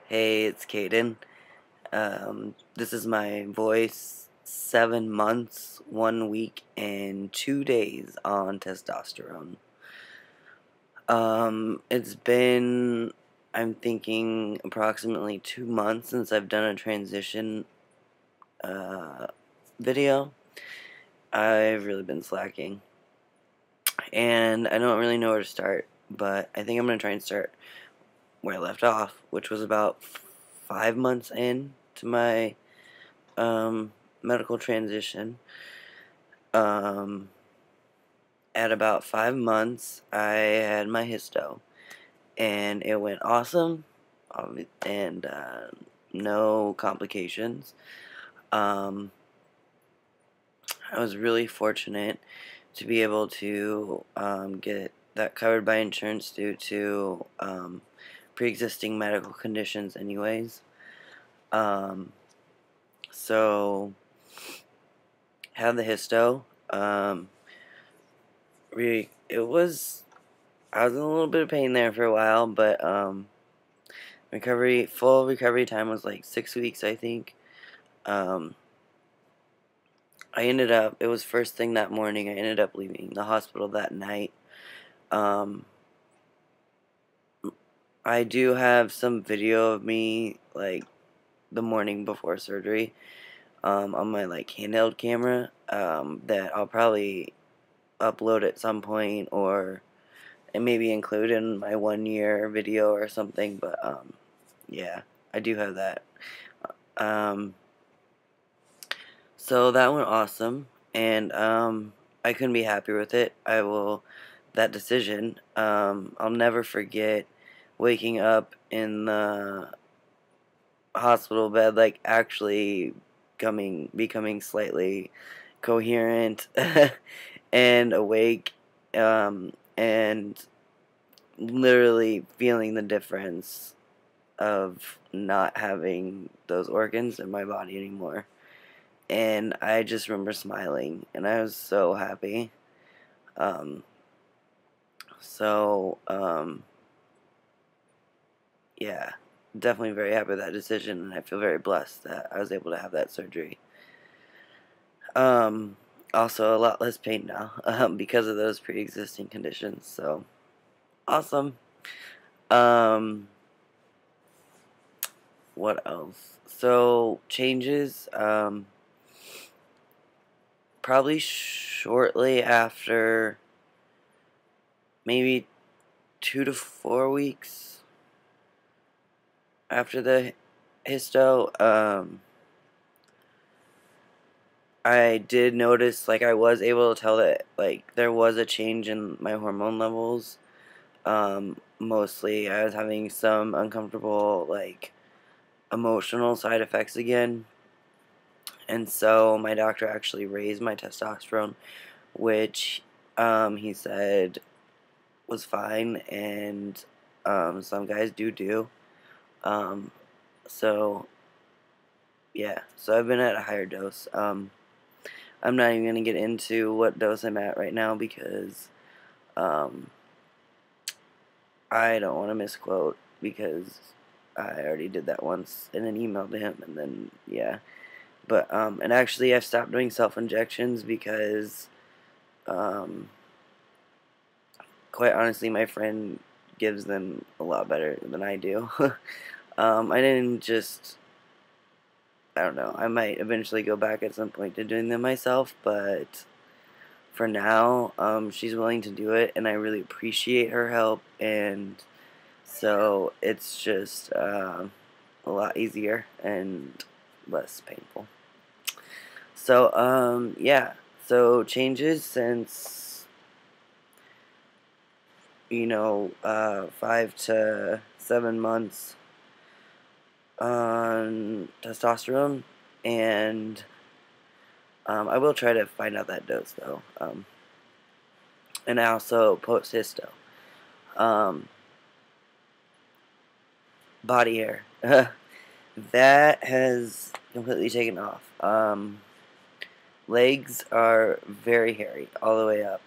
Hey, it's Kaden. This is my voice 7 months, 1 week, and 2 days on testosterone. It's been, I'm thinking, approximately 2 months since I've done a transition video. I've really been slacking, and I don't really know where to start, but I think I'm going to try and start where I left off, which was about 5 months in to my medical transition. Um, at about 5 months, I had my Hysto, and it went awesome, and no complications. Um, I was really fortunate to be able to get that covered by insurance due to pre-existing medical conditions anyways. So had the Hysto. It was, I was in a little bit of pain there for a while, but full recovery time was like 6 weeks, I think. It was first thing that morning. I ended up leaving the hospital that night. I do have some video of me like the morning before surgery on my like handheld camera that I'll probably upload at some point, or and maybe include in my 1 year video or something. But yeah, I do have that. So that went awesome, and I couldn't be happier with it. That decision. I'll never forget waking up in the hospital bed, like actually becoming slightly coherent and awake, and literally feeling the difference of not having those organs in my body anymore. And I just remember smiling, and I was so happy. Um, so, yeah, definitely very happy with that decision, and I feel very blessed that I was able to have that surgery. Also, a lot less pain now because of those pre-existing conditions. So, awesome. Um, what else? So, changes. Probably shortly after, maybe 2 to 4 weeks after the Hysto, I did notice, like, I was able to tell that, like, there was a change in my hormone levels. Mostly I was having some uncomfortable, like, emotional side effects again. And so my doctor actually raised my testosterone, which he said was fine, and some guys do. Um, so yeah, so I've been at a higher dose. I'm not even gonna get into what dose I'm at right now because um, I don't want to misquote, because I already did that once in an email to him, and then yeah. But and actually I've stopped doing self injections because um, quite honestly, my friend gives them a lot better than I do. I didn't just, I don't know, I might eventually go back at some point to doing them myself, but for now, she's willing to do it, and I really appreciate her help, and so it's just a lot easier and less painful. So, yeah, so changes since, 5 to 7 months on testosterone, and I will try to find out that dose though. And I also post Hysto. Um, Body hair. That has completely taken off. Legs are very hairy all the way up.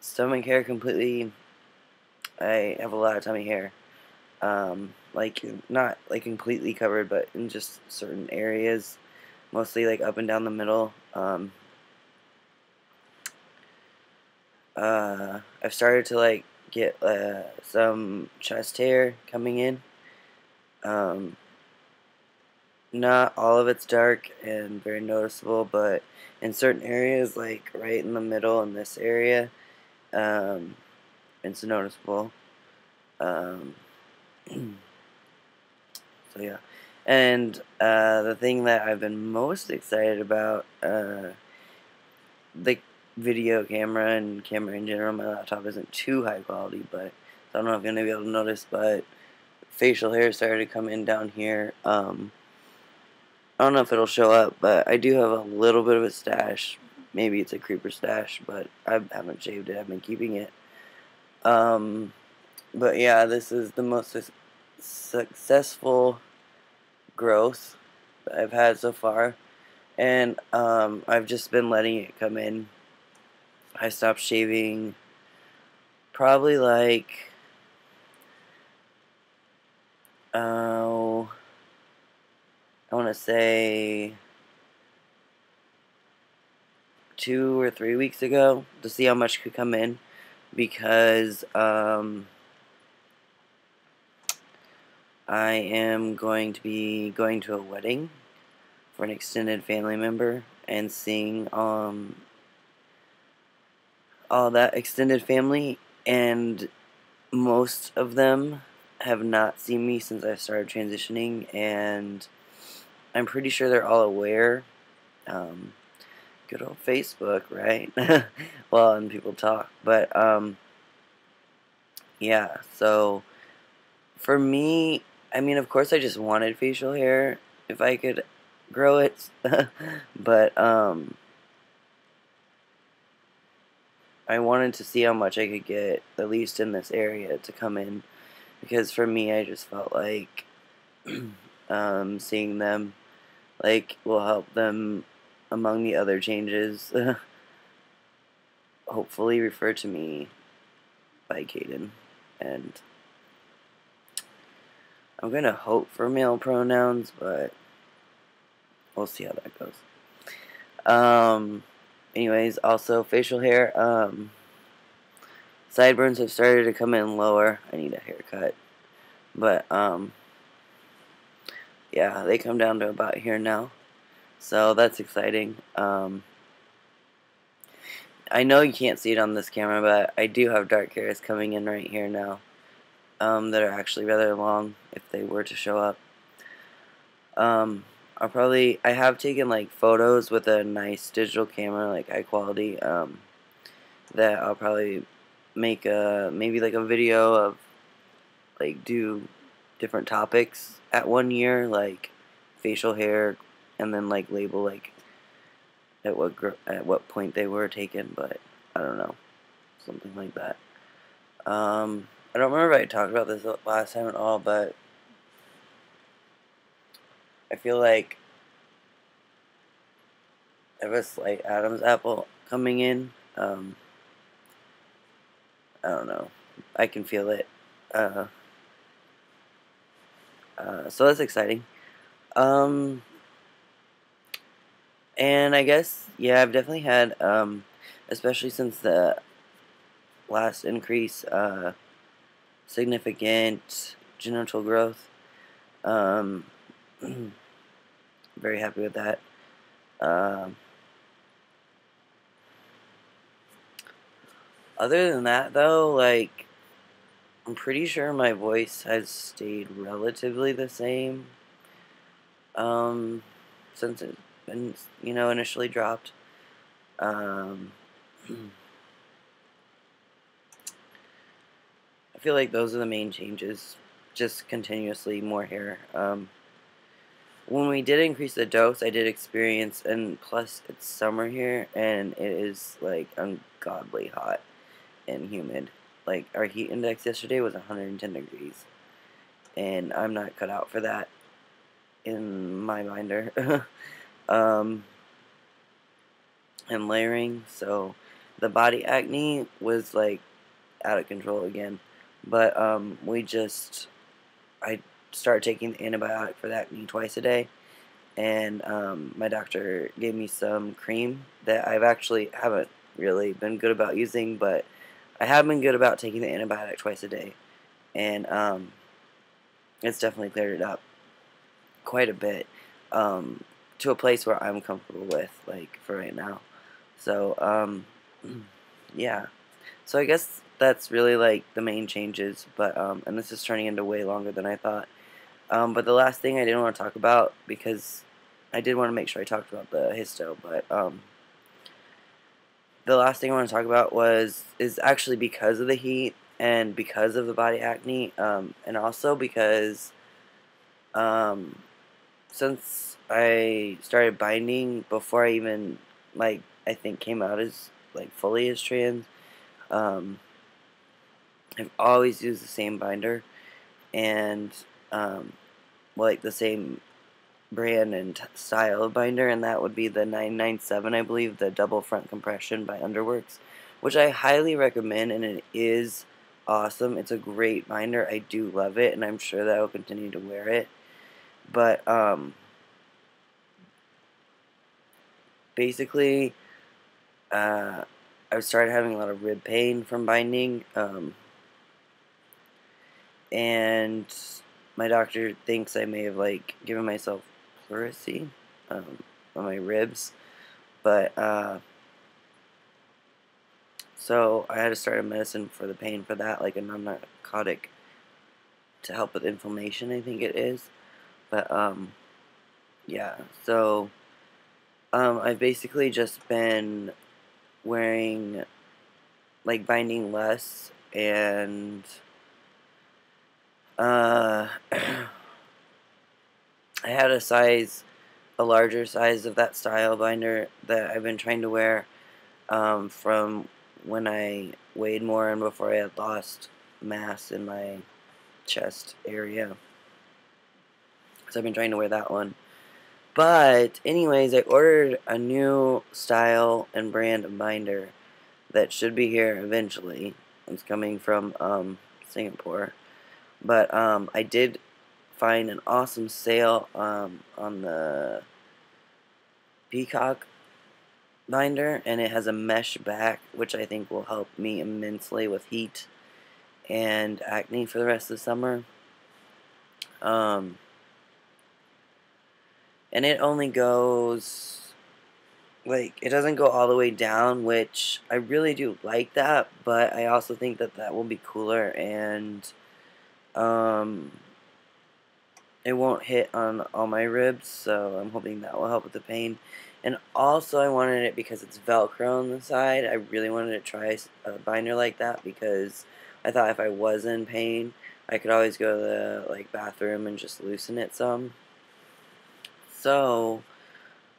Stomach hair completely I have a lot of tummy hair. Like not like completely covered, but in just certain areas, mostly like up and down the middle. I've started to like get some chest hair coming in. Um, Not all of it's dark and very noticeable, but in certain areas, like right in the middle in this area, um, it's noticeable. Um, so yeah, and the thing that I've been most excited about, the video camera and camera in general, my laptop isn't too high quality, but I don't know if you're gonna be able to notice, but facial hair started to come in down here. I don't know if it'll show up, but I do have a little bit of a stash. Maybe it's a creeper stash, but I haven't shaved it. I've been keeping it. Um, but yeah, this is the most successful growth that I've had so far. And I've just been letting it come in. I stopped shaving probably like, oh, I want to say 2 or 3 weeks ago to see how much could come in, because I am going to be going to a wedding for an extended family member and seeing all that extended family, and most of them have not seen me since I started transitioning, and I'm pretty sure they're all aware. Good old Facebook, right? Well, and people talk, but yeah, so for me, I mean, of course I just wanted facial hair if I could grow it, but I wanted to see how much I could get, at least in this area, to come in, because for me, I just felt like seeing them, like, will help them among the other changes. Hopefully refer to me by Kaden, and I'm gonna hope for male pronouns, but we'll see how that goes. Anyways, also facial hair, sideburns have started to come in lower. I need a haircut. But, yeah, they come down to about here now. So that's exciting. I know you can't see it on this camera, but I do have dark hairs coming in right here now. That are actually rather long if they were to show up. I have taken like photos with a nice digital camera, like high quality, that I'll probably make maybe like a video of, like, do different topics at 1 year, like facial hair, and then like label like at what point they were taken, but I don't know, something like that. I don't remember if I talked about this last time at all, but I feel like I have a slight Adam's apple coming in. I don't know. I can feel it. So that's exciting. And I guess, yeah, I've definitely had, especially since the last increase, significant genital growth. Very happy with that. Other than that, though, like, I'm pretty sure my voice has stayed relatively the same, since it's been, initially dropped. I feel like those are the main changes, just continuously more hair. When we did increase the dose, I did experience, and plus it's summer here, and it is, like, ungodly hot and humid. Like, our heat index yesterday was 110 degrees, and I'm not cut out for that in my binder. And layering, so the body acne was, like, out of control again, But I started taking the antibiotic for the acne twice a day, and my doctor gave me some cream that I've actually haven't really been good about using, but I have been good about taking the antibiotic twice a day, and it's definitely cleared it up quite a bit, to a place where I'm comfortable with, like, for right now. So, yeah. So I guess that's really, like, the main changes, but, and this is turning into way longer than I thought. But the last thing I didn't want to talk about, because I did want to make sure I talked about the Hysto, but, the last thing I want to talk about is actually because of the heat, and because of the body acne, and also because, um, since I started binding before I even, like, I think came out as, like, fully as trans, um, I've always used the same binder, and, well, like, the same brand and style of binder, and that would be the 997, I believe, the double front compression by Underworks, which I highly recommend, and it is awesome. It's a great binder. I do love it, and I'm sure that I will continue to wear it. But, basically, I've started having a lot of rib pain from binding, and my doctor thinks I may have, like, given myself pleurisy, on my ribs, but, so I had to start a medicine for the pain for that, like a non-narcotic to help with inflammation, I think it is, but, yeah, so, I've basically just been wearing, like, binding less, and, I had a larger size of that style binder that I've been trying to wear, from when I weighed more and before I had lost mass in my chest area. So I've been trying to wear that one. But, anyways, I ordered a new style and brand of binder that should be here eventually. It's coming from, Singapore. But, I did find an awesome sale, on the Peacock binder, and it has a mesh back, which I think will help me immensely with heat and acne for the rest of the summer. And it only goes, like, it doesn't go all the way down, which I really do like that, but I also think that that will be cooler, and, it won't hit on all my ribs, so I'm hoping that will help with the pain. And also, I wanted it because it's Velcro on the side. I really wanted to try a binder like that because I thought if I was in pain, I could always go to the, like, bathroom and just loosen it some. So,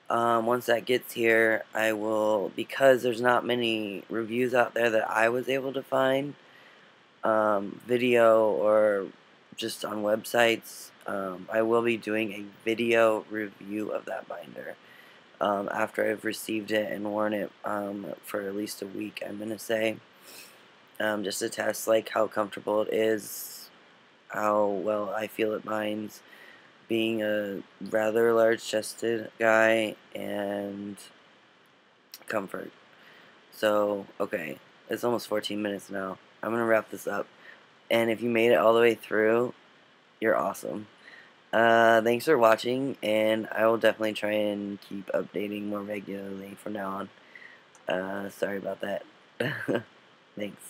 once that gets here, I will, because there's not many reviews out there that I was able to find, video or just on websites, I will be doing a video review of that binder, after I've received it and worn it, for at least a week, I'm going to say, just to test, like, how comfortable it is, how well I feel it binds, being a rather large-chested guy, and comfort. So, okay, it's almost 14 minutes now. I'm going to wrap this up. And if you made it all the way through, you're awesome. Thanks for watching, and I will definitely try and keep updating more regularly from now on. Sorry about that. Thanks.